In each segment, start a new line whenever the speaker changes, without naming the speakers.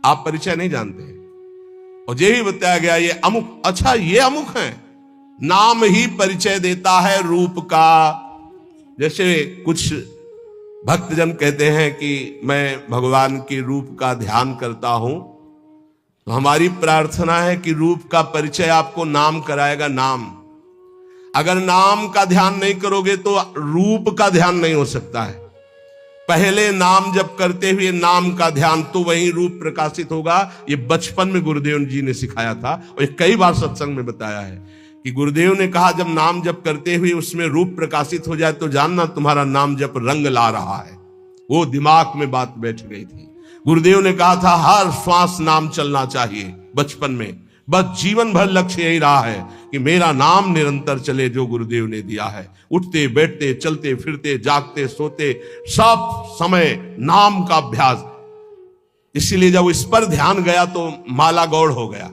आप परिचय नहीं जानते। और ये भी बताया गया ये अमुक, अच्छा ये अमुक है, नाम ही परिचय देता है रूप का। जैसे कुछ भक्तजन कहते हैं कि मैं भगवान के रूप का ध्यान करता हूं, तो हमारी प्रार्थना है कि रूप का परिचय आपको नाम कराएगा। नाम, अगर नाम का ध्यान नहीं करोगे तो रूप का ध्यान नहीं हो सकता है। पहले नाम जप करते हुए नाम का ध्यान, तो वही रूप प्रकाशित होगा। ये बचपन में गुरुदेव जी ने सिखाया था और ये कई बार सत्संग में बताया है कि गुरुदेव ने कहा जब नाम जप करते हुए उसमें रूप प्रकाशित हो जाए तो जानना तुम्हारा नाम जप रंग ला रहा है। वो दिमाग में बात बैठ गई थी। गुरुदेव ने कहा था हर श्वास नाम चलना चाहिए बचपन में, बस जीवन भर लक्ष्य यही रहा है कि मेरा नाम निरंतर चले, जो गुरुदेव ने दिया है। उठते बैठते चलते फिरते जागते सोते सब समय नाम का अभ्यास। इसीलिए जब इस पर ध्यान गया तो माला गौड़ हो गया।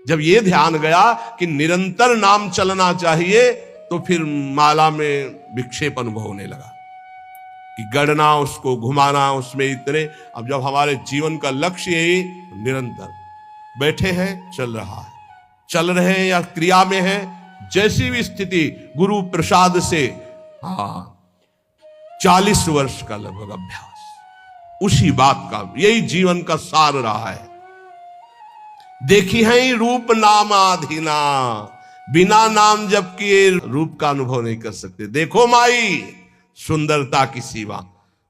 जब ये ध्यान गया कि निरंतर नाम चलना चाहिए तो फिर माला में विक्षेप अनुभव होने लगा कि गढ़ना, उसको घुमाना, उसमें इतने। अब जब हमारे जीवन का लक्ष्य यही निरंतर बैठे हैं, चल रहा है, चल रहे हैं या क्रिया में हैं, जैसी भी स्थिति गुरु प्रसाद से 40 वर्ष का लगभग अभ्यास, उसी बात का, यही जीवन का सार रहा है। देखी है रूप नाम आधीना, बिना नाम जप किए रूप का अनुभव नहीं कर सकते। देखो माई सुंदरता की सीमा,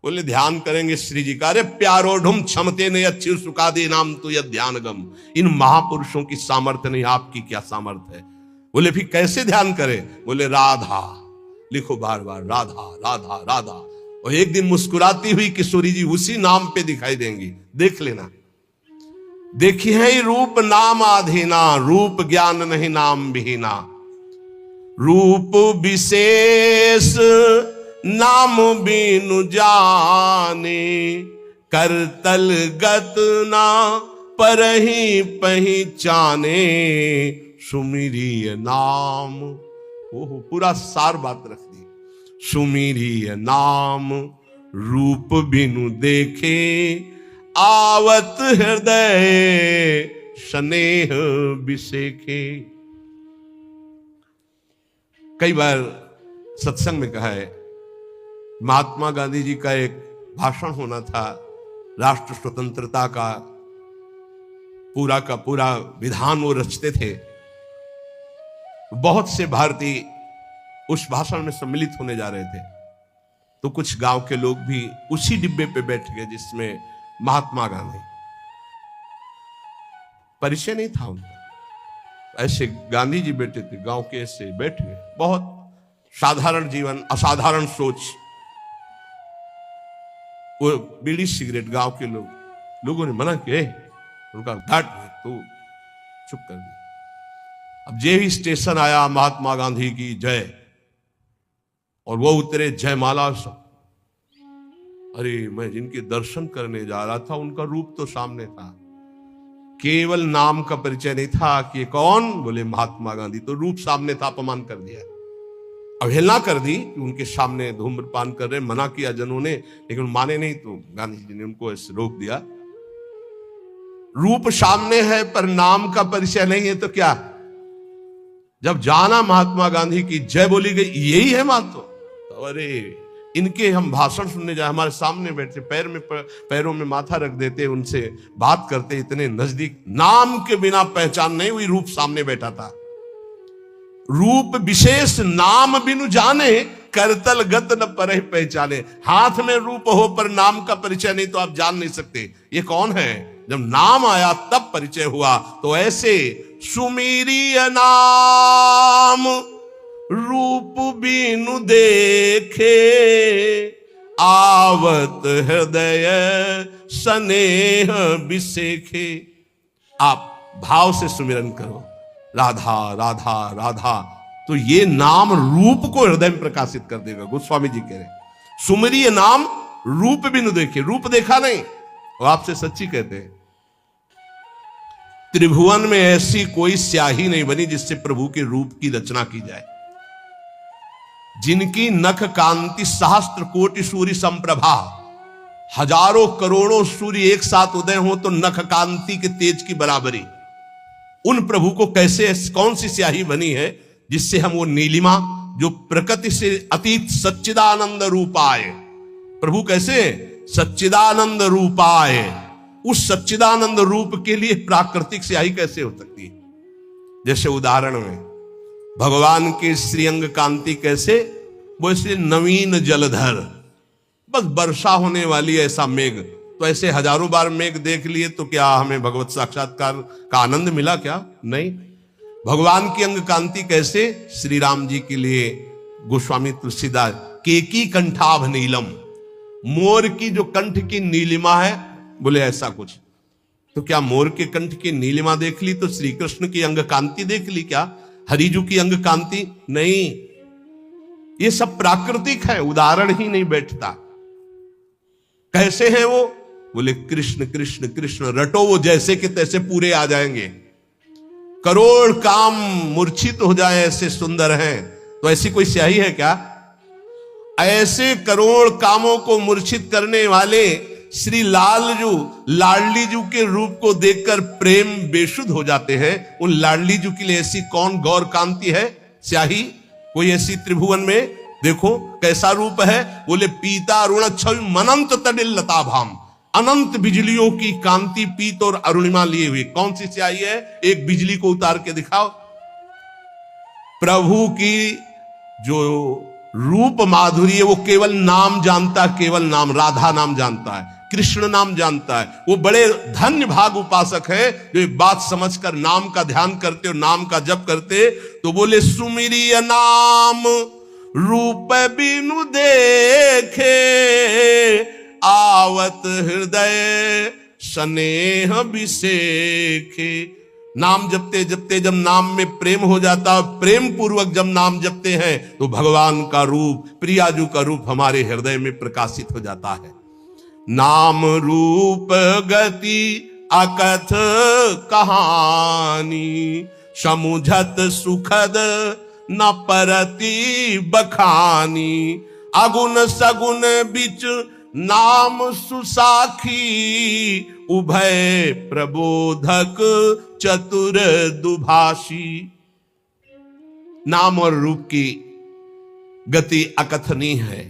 बोले ध्यान करेंगे श्री जी का। अरे प्यारो ढुम क्षमते ने अच्छी सुखा दे नाम तो यह ध्यान गम। इन महापुरुषों की सामर्थ्य नहीं, आपकी क्या सामर्थ्य है। बोले फिर कैसे ध्यान करें? बोले राधा लिखो बार बार, राधा राधा राधा। और एक दिन मुस्कुराती हुई किशोरी जी उसी नाम पे दिखाई देंगी, देख लेना। देखी है रूप नाम आधीना, रूप ज्ञान नहीं नाम विहीना। रूप विशेष नाम बिनु जाने, करतल गत ना परही पहचाने। सुमिरिय नाम, ओहो पूरा सार बात रख दी। सुमिरिय नाम रूप बिनु देखे, आवत हृदय स्नेह बिसेखे। कई बार सत्संग में कहा है, महात्मा गांधी जी का एक भाषण होना था, राष्ट्र स्वतंत्रता का पूरा विधान वो रचते थे। बहुत से भारतीय उस भाषण में सम्मिलित होने जा रहे थे, तो कुछ गांव के लोग भी उसी डिब्बे पे बैठ गए जिसमें महात्मा गांधी। परिचय नहीं था उनका, ऐसे गांधी जी बैठे थे, गांव के ऐसे बैठ गए। बहुत साधारण जीवन, असाधारण सोच। वो बीड़ी सिगरेट गांव के लोगों ने मना किए, उनका घाट तो चुप कर दिया। अब जे ही स्टेशन आया, महात्मा गांधी की जय, और वो उतरे जयमाला सब। अरे मैं जिनके दर्शन करने जा रहा था उनका रूप तो सामने था, केवल नाम का परिचय नहीं था कि कौन। बोले महात्मा गांधी, तो रूप सामने था, अपमान कर दिया, अवहेलना कर दी कि उनके सामने धूम्रपान कर रहे। मना किया जनों ने, लेकिन माने नहीं, तो गांधी जी ने उनको ऐसे रोक दिया। रूप सामने है पर नाम का परिचय नहीं है तो क्या। जब जाना महात्मा गांधी की जय बोली गई, यही है महत्व। तो अरे इनके हम भाषण सुनने जाए, हमारे सामने बैठते, पैरों में माथा रख देते, उनसे बात करते, इतने नजदीक। नाम के बिना पहचान नहीं हुई, रूप सामने बैठा था। रूप विशेष नाम बिनु जाने, करतल गत न परहि पहचाने। हाथ में रूप हो पर नाम का परिचय नहीं तो आप जान नहीं सकते ये कौन है। जब नाम आया तब परिचय हुआ। तो ऐसे सुमिरिय नाम रूप बिनु देखे, आवत हृदय स्नेह बिसेखे। आप भाव से सुमिरन करो, राधा राधा राधा, तो ये नाम रूप को हृदय में प्रकाशित कर देगा। गोस्वामी जी कह रहे हैं सुमिरिय नाम रूप बिनु देखे, रूप देखा नहीं। और आपसे सच्ची कहते हैं, त्रिभुवन में ऐसी कोई स्याही नहीं बनी जिससे प्रभु के रूप की रचना की जाए। जिनकी नख कांति सहस्त्र कोटि सूर्य संप्रभा, हजारों करोड़ों सूर्य एक साथ उदय हो तो नख कांति के तेज की बराबरी। उन प्रभु को कैसे, कौन सी स्याही बनी है जिससे हम वो नीलिमा जो प्रकृति से अतीत सच्चिदानंद रूपाय, प्रभु कैसे सच्चिदानंद रूपाय, उस सच्चिदानंद रूप के लिए प्राकृतिक स्याही कैसे हो सकती है। जैसे उदाहरण में भगवान के श्रीअंग कांति कैसे, वो इसलिए नवीन जलधर, बस वर्षा होने वाली ऐसा मेघ। तो ऐसे हजारों बार मेघ देख लिए तो क्या हमें भगवत साक्षात्कार का आनंद मिला क्या? नहीं। भगवान की अंग कांति कैसे, श्री राम जी के लिए गोस्वामी तुलसीदास केकी कंठाभ नीलम, मोर की जो कंठ की नीलिमा है, बोले ऐसा कुछ। तो क्या मोर के कंठ की नीलिमा देख ली तो श्री कृष्ण की अंग कांति देख ली क्या? हरिजू की अंग कांति नहीं। ये सब प्राकृतिक है, उदाहरण ही नहीं बैठता। कैसे हैं वो? बोले कृष्ण कृष्ण कृष्ण, रटो वो जैसे कि तैसे पूरे आ जाएंगे। करोड़ काम मूर्छित हो जाए ऐसे सुंदर हैं। तो ऐसी कोई स्याही है क्या? ऐसे करोड़ कामों को मूर्छित करने वाले श्री लालजू, लाडली जू के रूप को देखकर प्रेम बेसुध हो जाते हैं। उन लाडली जू के लिए ऐसी कौन गौर कांति है, स्याही कोई ऐसी त्रिभुवन में? देखो कैसा रूप है। बोले पीता अरुण छवि मनंत तडिल लताभाम, अनंत बिजलियों की कांति पीत और अरुणिमा लिए हुई। कौन सी स्याही है? एक बिजली को उतार के दिखाओ। प्रभु की जो रूप माधुरी है वो केवल नाम जानता है, केवल नाम, राधा नाम जानता है, कृष्ण नाम जानता है। वो बड़े धन्य भाग उपासक है जो एक बात समझकर नाम का ध्यान करते और नाम का जप करते। तो बोले सुमिरिय नाम रूप बिनु देखे, आवत हृदय स्नेह विसेखे। नाम जपते जपते जब नाम में प्रेम हो जाता है, प्रेम पूर्वक जब नाम जपते हैं तो भगवान का रूप, प्रियाजू का रूप हमारे हृदय में प्रकाशित हो जाता है। नाम रूप गति अकथ कहानी, समुझत सुखद न परति बखानी। अगुण सगुण बिच नाम सुसाखी, उभय प्रबोधक चतुर दुभाषी। नाम और रूप की गति अकथनीय है।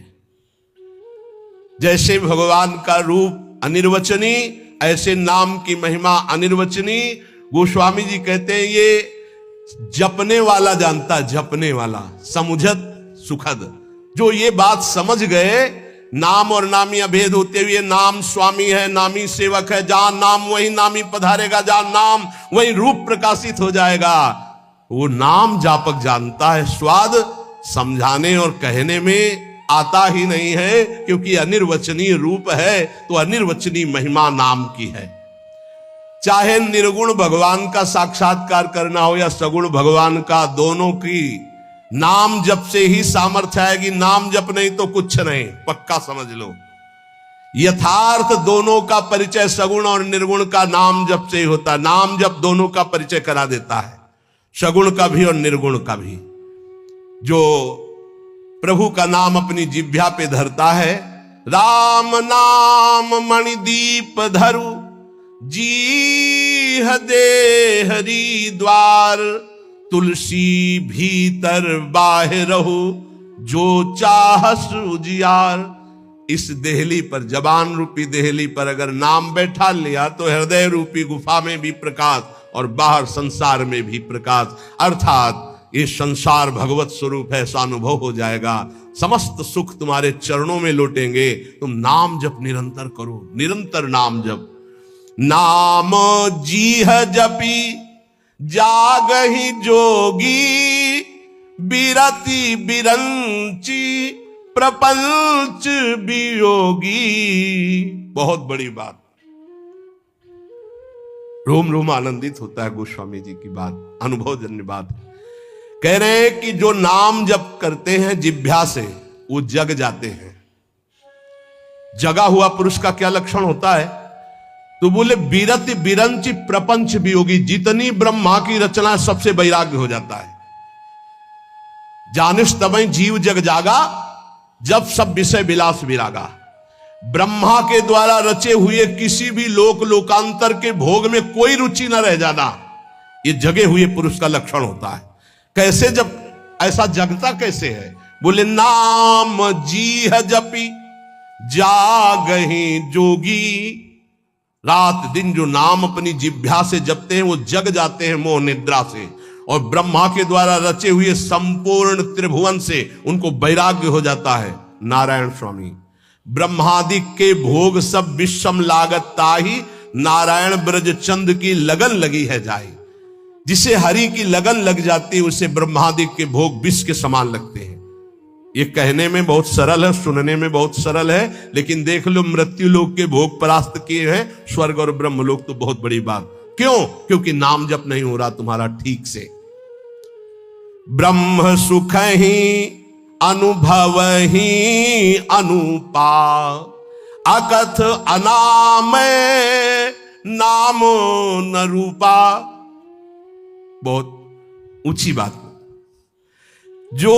जैसे भगवान का रूप अनिर्वचनीय, ऐसे नाम की महिमा अनिर्वचनीय। गोस्वामी जी कहते हैं ये जपने वाला जानता, जपने वाला, समुझत सुखद। जो ये बात समझ गए, नाम और नामी अभेद होते हुए नाम स्वामी है, नामी सेवक है, जहां नाम वही नामी पधारेगा, जहां नाम वही रूप प्रकाशित हो जाएगा। वो नाम जापक जानता है। स्वाद समझाने और कहने में आता ही नहीं है, क्योंकि अनिर्वचनीय रूप है तो अनिर्वचनीय महिमा नाम की है। चाहे निर्गुण भगवान का साक्षात्कार करना हो या सगुण भगवान का, दोनों की नाम जप से ही सामर्थ्य आएगी। नाम जप नहीं तो कुछ नहीं, पक्का समझ लो। यथार्थ दोनों का परिचय सगुण और निर्गुण का नाम जप से ही होता है। नाम जप दोनों का परिचय करा देता है, सगुण का भी और निर्गुण का भी। जो प्रभु का नाम अपनी जिह्वा पे धरता है, राम नाम मणिदीप धरु, जी दे हरि द्वार। तुलसी भीतर बाहरहु, जो चाहस उजियार। इस देहली पर, जबान रूपी देहली पर अगर नाम बैठा लिया तो हृदय रूपी गुफा में भी प्रकाश और बाहर संसार में भी प्रकाश। अर्थात ये संसार भगवत स्वरूप है, ऐसा अनुभव हो जाएगा। समस्त सुख तुम्हारे चरणों में लौटेंगे। तुम नाम जप निरंतर करो, निरंतर नाम जप। नाम जीह जपी जागहि जोगी, बिरति बिरंची प्रपंच वियोगी। बहुत बड़ी बात, रोम रोम आनंदित होता है गोस्वामी जी की बात, अनुभवजन्य बात। कह रहे हैं कि जो नाम जप करते हैं जिह्वा से, वो जग जाते हैं। जगा हुआ पुरुष का क्या लक्षण होता है? तो बोले बिरति बिरंची प्रपंच वियोगी। जितनी ब्रह्मा की रचना सबसे वैराग्य हो जाता है। जानिस तबई जीव जग जागा, जब सब विषय विलास विरागा। ब्रह्मा के द्वारा रचे हुए किसी भी लोकांतर के भोग में कोई रुचि न रह जाना, ये जगे हुए पुरुष का लक्षण होता है। कैसे, जब ऐसा जगता कैसे है? बोले नाम जीह जपी जागहि जोगी। रात दिन जो नाम अपनी जिह्वा से जपते हैं वो जग जाते हैं मोह निद्रा से, और ब्रह्मा के द्वारा रचे हुए संपूर्ण त्रिभुवन से उनको वैराग्य हो जाता है। नारायण स्वामी, ब्रह्मादि के भोग सब विषम लागत ताही, नारायण ब्रज चंद की लगन लगी है जाई। जिसे हरि की लगन लग जाती है उसे ब्रह्मादि के भोग विष के समान लगते हैं। ये कहने में बहुत सरल है, सुनने में बहुत सरल है, लेकिन देख लो मृत्यु लोक के भोग परास्त किए हैं, स्वर्ग और ब्रह्म लोक तो बहुत बड़ी बात। क्यों? क्योंकि नाम जप नहीं हो रहा तुम्हारा ठीक से। ब्रह्म सुख ही अनुभव ही अनुपा, अकथ अनाम नाम न रूपा। बहुत ऊंची बात। जो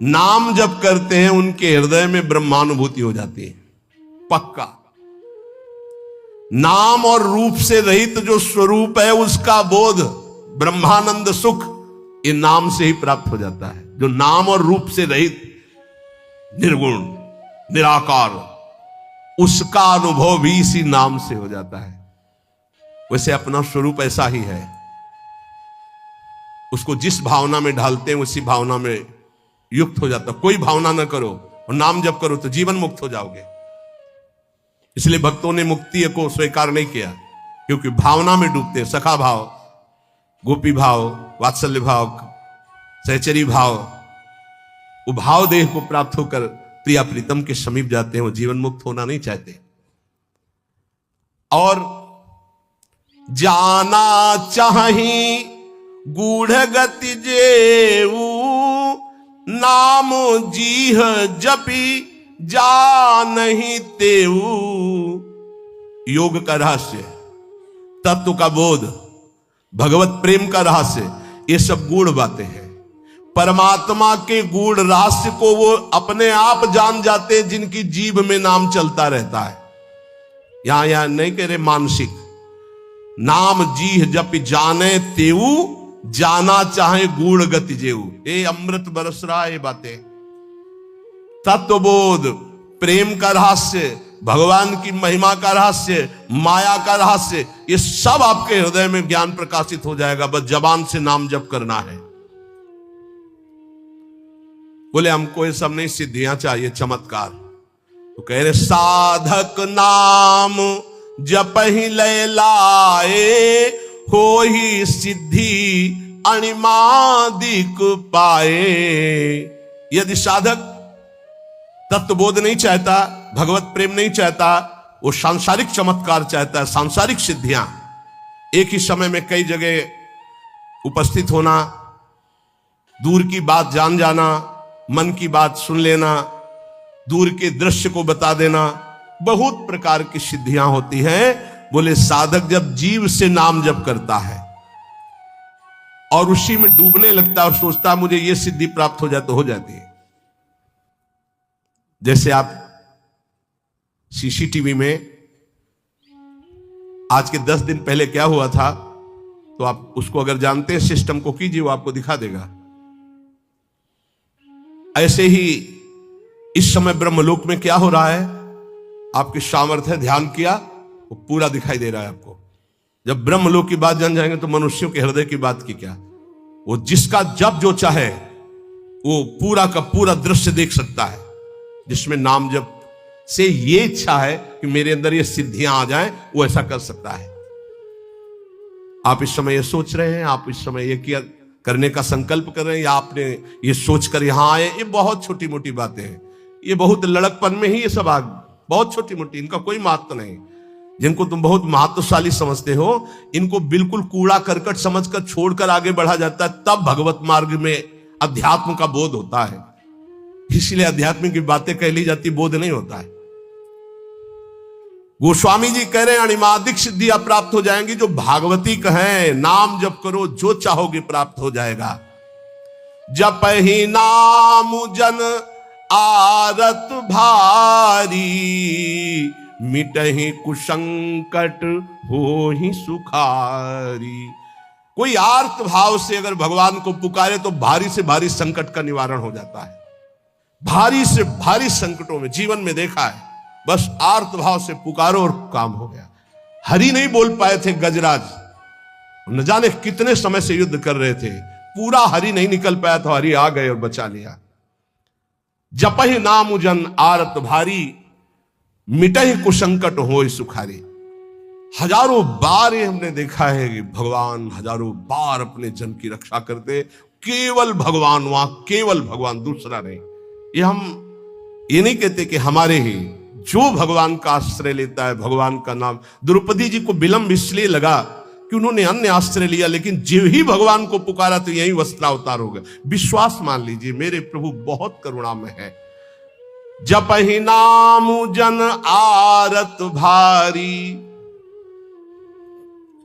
नाम जप करते हैं उनके हृदय में ब्रह्मानुभूति हो जाती है, पक्का। नाम और रूप से रहित जो स्वरूप है उसका बोध, ब्रह्मानंद सुख, ये नाम से ही प्राप्त हो जाता है। जो नाम और रूप से रहित निर्गुण निराकार, उसका अनुभव भी इसी नाम से हो जाता है। वैसे अपना स्वरूप ऐसा ही है, उसको जिस भावना में ढालते हैं उसी भावना में युक्त हो जाता। कोई भावना न करो और नाम जप करो तो जीवन मुक्त हो जाओगे। इसलिए भक्तों ने मुक्ति को स्वीकार नहीं किया, क्योंकि भावना में डूबते हैं। सखा भाव, गोपी भाव, वात्सल्य भाव, सहचरी भाव, वो भाव देह को प्राप्त होकर प्रिया प्रीतम के समीप जाते हैं। वो जीवन मुक्त होना नहीं चाहते। और जाना चाही गूढ़ गति जेऊ, नाम जीह जपी जा नहीं तेऊ। योग का रहस्य, तत्व का बोध, भगवत प्रेम का रहस्य, ये सब गूढ़ बातें हैं। परमात्मा के गूढ़ रहस्य को वो अपने आप जान जाते हैं जिनकी जीभ में नाम चलता रहता है। यहां नहीं कह रहे मानसिक। नाम जीह जपि जाने तेऊ, जाना चाहे गूढ़ गति जेऊ। ये अमृत बरस रहा है। ये बातें तत्वबोध, प्रेम का रहस्य, भगवान की महिमा का रहस्य, माया का रहस्य, ये सब आपके हृदय में ज्ञान प्रकाशित हो जाएगा। बस जबान से नाम जप करना है। बोले हमको ये सब नहीं, सिद्धियां चाहिए, चमत्कार। तो कह रहे साधक नाम जप ही लय लाए, हो ही सिद्धि अणिमादिक पाए। यदि साधक तत्वबोध नहीं चाहता, भगवत प्रेम नहीं चाहता, वो सांसारिक चमत्कार चाहता है, सांसारिक सिद्धियां, एक ही समय में कई जगह उपस्थित होना, दूर की बात जान जाना, मन की बात सुन लेना, दूर के दृश्य को बता देना, बहुत प्रकार की सिद्धियां होती हैं। बोले साधक जब जीव से नाम जप करता है और उसी में डूबने लगता है और सोचता है मुझे ये सिद्धि प्राप्त हो जाए, तो हो जाती है। जैसे आप सीसीटीवी में आज के 10 दिन पहले क्या हुआ था, तो आप उसको अगर जानते हैं सिस्टम को कीजिए, वो आपको दिखा देगा। ऐसे ही इस समय ब्रह्मलोक में क्या हो रहा है, आपकी सामर्थ्य ध्यान किया, वो पूरा दिखाई दे रहा है आपको। जब ब्रह्मलोक की बात जान जाएंगे तो मनुष्यों के हृदय की बात की क्या, वो जिसका जब जो चाहे वो पूरा का पूरा दृश्य देख सकता है, जिसमें नाम जप से ये इच्छा है कि मेरे अंदर ये सिद्धियां आ जाएं, वो ऐसा कर सकता है। आप इस समय ये सोच रहे हैं, आप इस समय ये किया करने का संकल्प कर रहे हैं, या आपने ये सोचकर यहां आए, ये बहुत छोटी मोटी बातें हैं। ये बहुत लड़कपन में ही ये सब आग, बहुत छोटी मोटी, इनका कोई महत्व नहीं। जिनको तुम बहुत महत्वशाली समझते हो, इनको बिल्कुल कूड़ा करकट समझकर छोड़कर आगे बढ़ा जाता है, तब भगवत मार्ग में अध्यात्म का बोध होता है। इसलिए अध्यात्म की बातें कह ली जाती, बोध नहीं होता है। गोस्वामी जी कह रहे हैं अणिमादिक सिद्धियां प्राप्त हो जाएंगी जो भागवती कहें। नाम जप करो, जो चाहोगे प्राप्त हो जाएगा। जप ही नाम जन आरत भारी, मिटहि कुसंकट होहि सुखारी। कोई आर्त भाव से अगर भगवान को पुकारे तो भारी से भारी संकट का निवारण हो जाता है। भारी से भारी संकटों में जीवन में देखा है, बस आर्त भाव से पुकारो और काम हो गया। हरि नहीं बोल पाए थे गजराज, न जाने कितने समय से युद्ध कर रहे थे, पूरा हरि नहीं निकल पाया तो हरि आ गए और बचा लिया। जपहि नाम जन आरत भारी, मिटहि कुसंकट होय सुखारी। हजारों बार ये हमने देखा है कि भगवान हजारों बार अपने जन की रक्षा करते, केवल भगवान, वहां केवल भगवान, दूसरा नहीं। ये हम ये नहीं कहते कि हमारे ही, जो भगवान का आश्रय लेता है, भगवान का नाम। द्रौपदी जी को विलंब इसलिए लगा कि उन्होंने अन्य आश्रय लिया, लेकिन जो ही भगवान को पुकारा तो यही वस्त्रावतार हो गया। विश्वास मान लीजिए, मेरे प्रभु बहुत करुणामय है। जपहि नाम जन आरत भारी।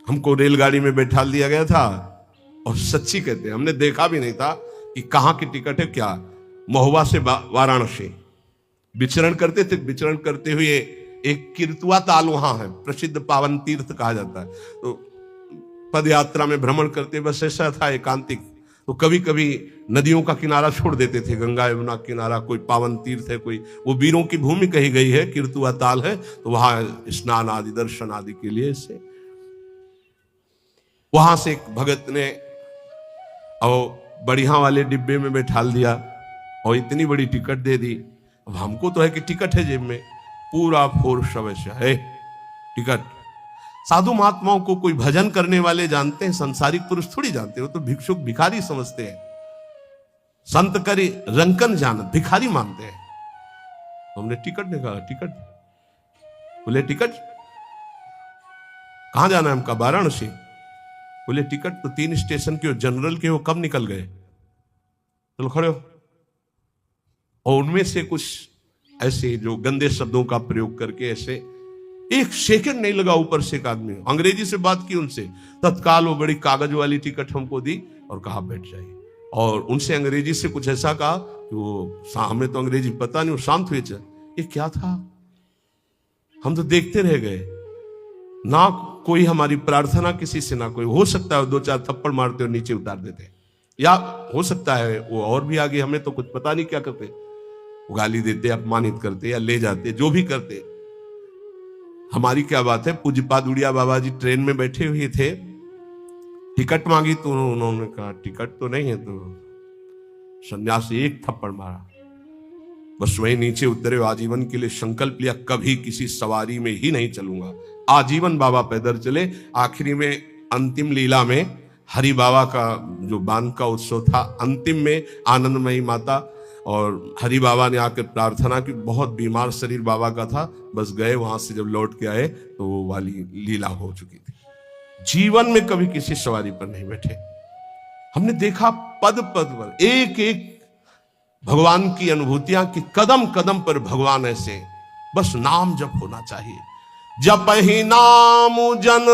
हमको रेलगाड़ी में बैठा दिया गया था और सच्ची कहते हैं हमने देखा भी नहीं था कि कहां की टिकट है क्या। महुआ से वाराणसी विचरण करते थे। विचरण करते हुए एक किरतुआ ताल वहां है, प्रसिद्ध पावन तीर्थ कहा जाता है। तो पद यात्रा में भ्रमण करते, बस ऐसा था एकांतिक, तो कभी कभी नदियों का किनारा छोड़ देते थे, गंगा यमुना किनारा, कोई पावन तीर्थ है, कोई वो वीरों की भूमि कही गई है, किरतुआ ताल है, तो वहां स्नान आदि दर्शन आदि के लिए से वहां से एक भगत ने और बढ़िया वाले डिब्बे में बैठा दिया और इतनी बड़ी टिकट दे दी। अब हमको तो है कि टिकट है जेब में, पूरा फोर्स अवश्य है टिकट। साधु महात्माओं को कोई भजन करने वाले जानते हैं, संसारिक पुरुष थोड़ी जानते हो, तो भिक्षुक भिखारी समझते हैं। संत करी रंकन जानत, भिखारी मानते हैं। तो हमने टिकट ने कहा टिकट, बोले टिकट कहां जाना है? हमका वाराणसी। बोले टिकट तो 3 स्टेशन के हो, जनरल के हो, कब निकल गए? चलो खड़े हो। और उनमें से कुछ ऐसे जो गंदे शब्दों का प्रयोग करके ऐसे, एक सेकंड नहीं लगा, ऊपर से एक आदमी अंग्रेजी से बात की उनसे, तत्काल वो बड़ी कागज वाली टिकट हमको दी और कहा बैठ जाइए। और उनसे अंग्रेजी से कुछ ऐसा कहा कि वो, हमें तो अंग्रेजी पता नहीं, वो शांत हुए। चल ये क्या था? हम तो देखते रह गए, ना कोई हमारी प्रार्थना किसी से, ना कोई। हो सकता है 2-4 थप्पड़ मारते और नीचे उतार देते, या हो सकता है वो और भी आगे, हमें तो कुछ पता नहीं क्या करते, वो गाली देते, अपमानित करते या ले जाते, जो भी करते। हमारी क्या बात है। पूज्यपाद उड़िया बाबा जी ट्रेन में बैठे हुए थे, टिकट मांगी तो उन्होंने कहा टिकट तो नहीं है, तो सन्यासी एक थप्पड़ मारा, बस वही नीचे उतरे। आजीवन के लिए संकल्प लिया, कभी किसी सवारी में ही नहीं चलूंगा। आजीवन बाबा पैदल चले। आखिरी में अंतिम लीला में हरि बाबा का जो बांध का उत्सव था, अंतिम में आनंदमयी माता और हरि बाबा ने आकर प्रार्थना की। बहुत बीमार शरीर बाबा का था, बस गए। वहां से जब लौट के आए तो वो वाली लीला हो चुकी थी। जीवन में कभी किसी सवारी पर नहीं बैठे। हमने देखा पद पद पर एक एक भगवान की अनुभूतियां, कि कदम कदम पर भगवान ऐसे, बस नाम जप होना चाहिए। जपहि नाम जन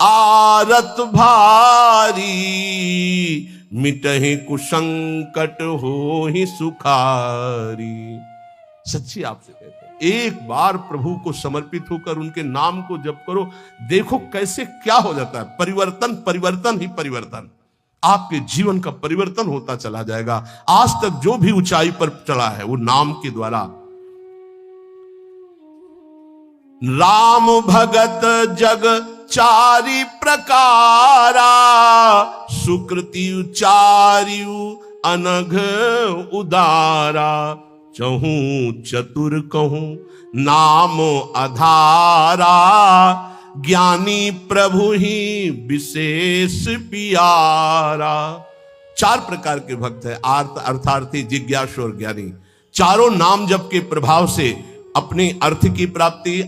आरत भारी, मिटहि कुसंकट होहि सुखारी। सच्ची आपसे कहते हैं, एक बार प्रभु को समर्पित होकर उनके नाम को जप करो, देखो कैसे क्या हो जाता है। परिवर्तन, परिवर्तन ही परिवर्तन। आपके जीवन का परिवर्तन होता चला जाएगा। आज तक जो भी ऊंचाई पर चढ़ा है वो नाम के द्वारा। राम भगत जग चारि प्रकारा, सुकृति उचारियु अनघ उदारा। चहूं चतुर कहूं नाम आधारा, ज्ञानी प्रभु ही विशेष पियारा। 4 प्रकार के भक्त है, आर्त, अर्थार्थी, जिज्ञासु और ज्ञानी। चारों नाम जप के प्रभाव से अपनी अर्थ की प्राप्ति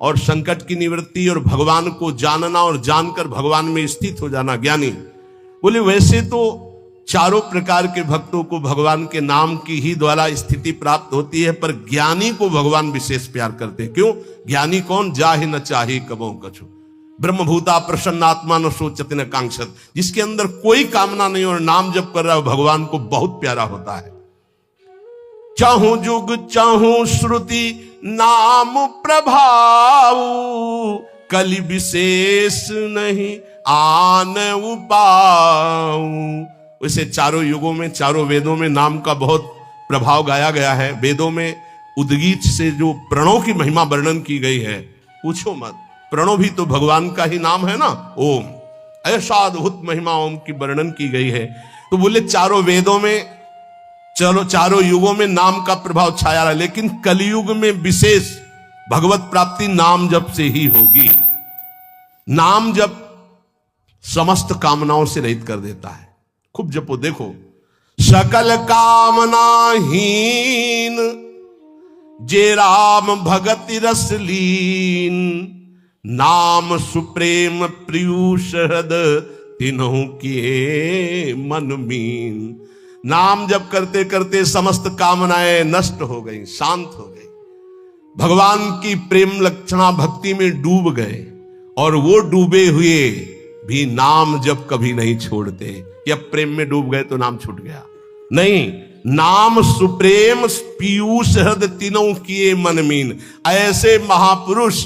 और संकट की निवृत्ति और भगवान को जानना और जानकर भगवान में स्थित हो जाना ज्ञानी। बोले वैसे तो चारों प्रकार के भक्तों को भगवान के नाम की ही द्वारा स्थिति प्राप्त होती है, पर ज्ञानी को भगवान विशेष प्यार करते हैं। क्यों? ज्ञानी कौन? जाहि न चाहि कबहु कछु, ब्रह्मभूता प्रसन्नात्मा न सोचति न कांक्षत। जिसके अंदर कोई कामना नहीं और नाम जप कर रहा है, भगवान को बहुत प्यारा होता है। चाहूं जुग चाहूं श्रुति नाम प्रभाव, कलि विशेष नहीं आन उपाऊ। वैसे चारों युगों में, चारों वेदों में नाम का बहुत प्रभाव गाया गया है। वेदों में उद्गीत से जो प्रणों की महिमा वर्णन की गई है, पूछो मत। प्रणव भी तो भगवान का ही नाम है ना, ओम। ऐसा अद्भुत महिमा ओम की वर्णन की गई है। तो बोले चारों वेदों में, चलो चारों युगों में नाम का प्रभाव छाया रहा, लेकिन कलयुग में विशेष भगवत प्राप्ति नाम जप से ही होगी। नाम जप समस्त कामनाओं से रहित कर देता है। खूब जपो, देखो। सकल कामनाहीन जे राम भगति रस लीन, नाम सुप्रेम प्रियूष हृद तिन्हु किए मन मीन। नाम जप करते करते समस्त कामनाएं नष्ट हो गई, शांत हो गई, भगवान की प्रेम लक्षणा भक्ति में डूब गए, और वो डूबे हुए भी नाम जप कभी नहीं छोड़ते। कि अब प्रेम में डूब गए तो नाम छूट गया, नहीं। नाम सुप्रेम पीयूष हृद तीनों किए मन मीन। ऐसे महापुरुष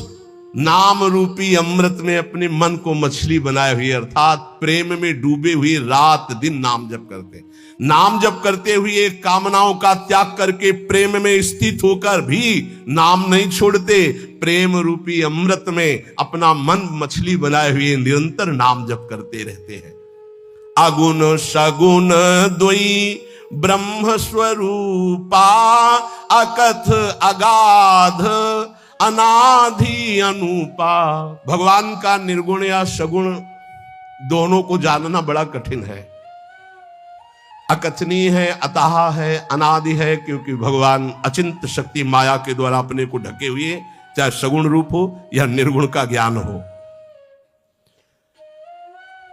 नाम रूपी अमृत में अपने मन को मछली बनाए हुए, अर्थात प्रेम में डूबे हुए रात दिन नाम जप करते। नाम जप करते हुए कामनाओं का त्याग करके प्रेम में स्थित होकर भी नाम नहीं छोड़ते। प्रेम रूपी अमृत में अपना मन मछली बनाए हुए निरंतर नाम जप करते रहते हैं। अगुण सगुण द्वयी ब्रह्म स्वरूपा, अकथ अगाध अनाधि अनुपा। भगवान का निर्गुण या सगुण दोनों को जानना बड़ा कठिन है। अकथनीय है, अतः है, अनादि है, क्योंकि भगवान अचिंत शक्ति माया के द्वारा अपने को ढके हुए, चाहे सगुण रूप हो या निर्गुण का ज्ञान हो।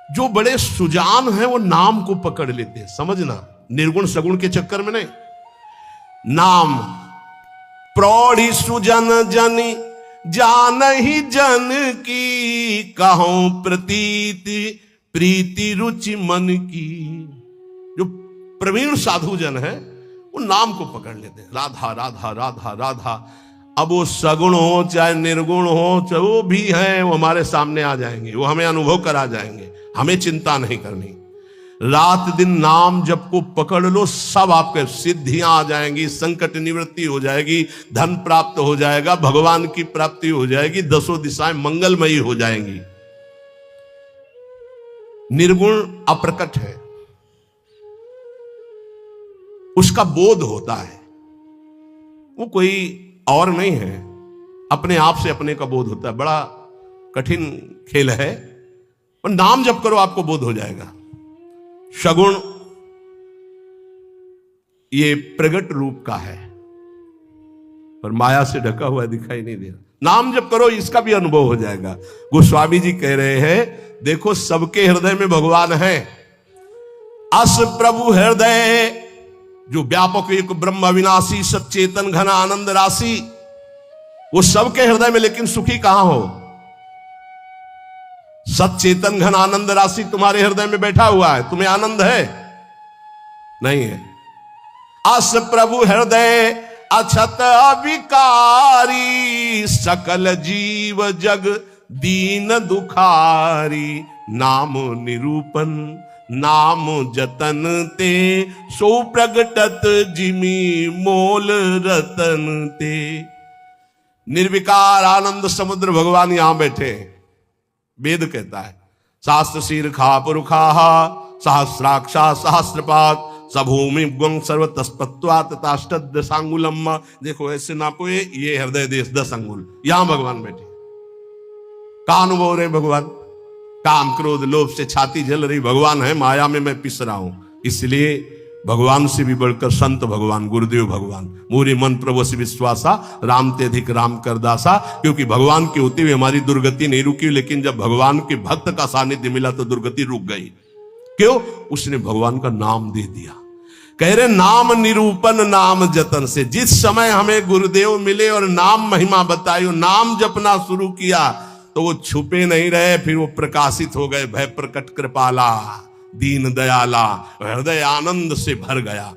जो बड़े सुजान हैं वो नाम को पकड़ लेते हैं, समझना, निर्गुण सगुण के चक्कर में नहीं। नाम प्रौढ़ी सुजन जनि जानहि जन की, कहूं प्रतीति प्रीति रुचि मन की। जो प्रवीण साधु जन है वो नाम को पकड़ लेते हैं, राधा राधा राधा राधा। अब वो सगुण हो चाहे निर्गुण हो, चाहे वो भी है, वो हमारे सामने आ जाएंगे, वो हमें अनुभव करा जाएंगे, हमें चिंता नहीं करनी। रात दिन नाम जप को पकड़ लो, सब आपके सिद्धियां आ जाएंगी, संकट निवृत्ति हो जाएगी, धन प्राप्त हो जाएगा, भगवान की प्राप्ति हो जाएगी, दसों दिशाएं मंगलमयी हो जाएंगी। निर्गुण अप्रकट है, उसका बोध होता है, वो कोई और नहीं है, अपने आप से अपने का बोध होता है। बड़ा कठिन खेल है, पर नाम जप करो आपको बोध हो जाएगा। सगुण ये प्रगट रूप का है, पर माया से ढका हुआ दिखाई नहीं दे रहा। नाम जप करो, इसका भी अनुभव हो जाएगा। गोस्वामी जी कह रहे हैं, देखो सबके हृदय में भगवान है। अस प्रभु हृदय, जो व्यापक एक ब्रह्म अविनाशी सच्चेतन घन आनंद राशि, वो सबके हृदय में, लेकिन सुखी कहां हो? सच्चेतन घन आनंद राशि तुम्हारे हृदय में बैठा हुआ है, तुम्हें आनंद है? नहीं है। अस प्रभु हृदय अछत अविकारी, सकल जीव जग दीन दुखारी। नाम निरूपण नाम जतन ते, सो प्रगटत जिमी मोल रतन ते। निर्विकार आनंद समुद्र भगवान यहां बैठे हैं। वेद कहता है, शास्त्र शीर्षा पुरुखा सहस्राक्षा सहस्रपात सभूमि गुं सर्व तस्पत्वा तथाष्टद सांगुलम। देखो ऐसे नापो, ये हृदय देश 10 अंगुल, यहां भगवान बैठे। का अनुभव रहे भगवान? काम क्रोध लोभ से छाती जल रही, भगवान है माया में मैं पिस रहा हूं। इसलिए भगवान से भी बढ़कर संत भगवान, गुरुदेव भगवान। मोरे मन प्रभु से विश्वासा, राम ते अधिक राम कर दासा। क्योंकि भगवान के होते हुए हमारी दुर्गति नहीं रुकी, लेकिन जब भगवान के भक्त का सानिध्य मिला तो दुर्गति रुक गई। क्यों? उसने भगवान का नाम दे दिया। कह रहे नाम निरूपण नाम जतन से। जिस समय हमें गुरुदेव मिले और नाम महिमा बताई, नाम जपना शुरू किया, तो वो छुपे नहीं रहे, फिर वो प्रकाशित हो गए। भय प्रकट कृपाला दीन दयाला, हृदय आनंद से भर गया।